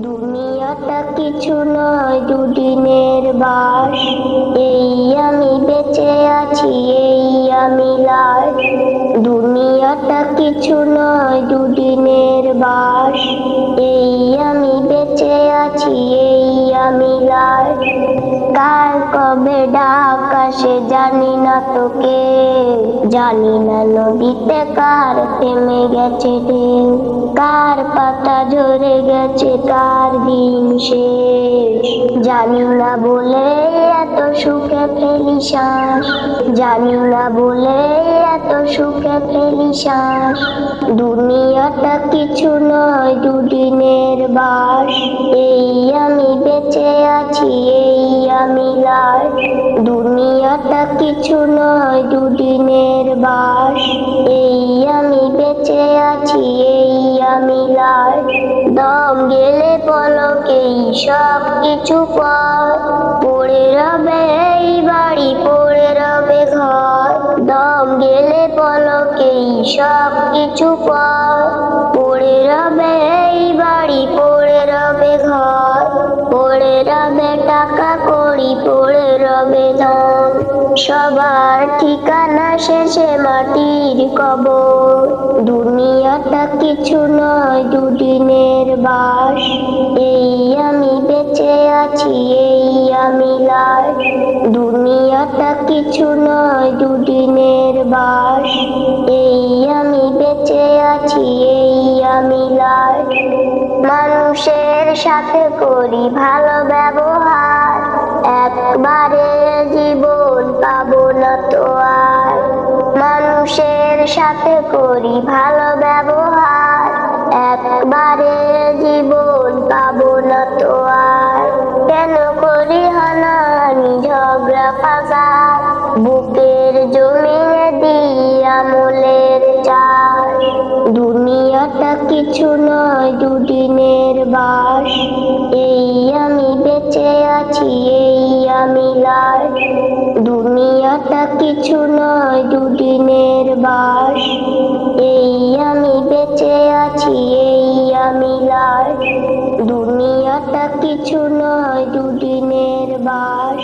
দুনিয়াটা কিছু নয়, দুদিনের বাস। এই আমি বেঁচে আছি, এই আমি লাশ। দুনিয়াটা কিছু নয়, দুদিনের বাস। এই আমি বেঁচে আছি, এই আমি লাশ। কার কবে ডাক আসে জানি না তোকে, জানি না নদীতে কার থেমে গেছে ঢেউ, কার পাতা ঝরে গেছে, কার দিন শেষ। জানি না বলে এত সুখে ফেলি শ্বাস, জানি না বলে এত সুখে ফেলি শ্বাস। দুনিয়াটা কিছু নয়, দুদিনের বাস। এই আমি বেঁচে আছি, এই আমি লাশ। দুনিয়াটা কিছু নয়, দুদিনের বাস। এই আমি বেঁচে আছি, এই আমি লাশ। দম গেলে পলকেই সব কিছু পড়ে রবে এই বাড়ি, পড়ে রবে ঘর। দম গেলে পলকেই সব কিছু পড়ে রবে এই বাড়ি, পড়ে রবে ঘর। পড়ে রবে টাকা কড়ি, পড়ে রবে ধন। সবার ঠিকানা শেষে মাটির কবর। দুনিয়াটা কিছু নয়, দুদিনের বাস। এই আমি বেঁচে আছি, এই আমি লাশ। দুনিয়াটা কিছু নয়, দুদিনের বাস। এই আমি বেঁচে আছি, এই আমি লাশ। মানুষের সাথে করি ভালো ব্যবহার, একবারে জীবন পাবো না তো আর। মানুষের সাথে করি ভালো ব্যবহার, একবারে জীবন পাবো না তো আর। কেন করি হানাহানি ঝগড়া ফাসাদ, বুকের জমিনে দিই আমলের চাষ। দুনিয়াটা কিছু নয়, দুদিনের বাস। এই আমি বেঁচে আছি, এই আমি লাশ। দুনিয়াটা কিছু নয়, দুদিনের বাস। এই আমি বেঁচে আছি, এই আমি লাশ। দুনিয়াটা কিছু নয়, দুদিনের বাস।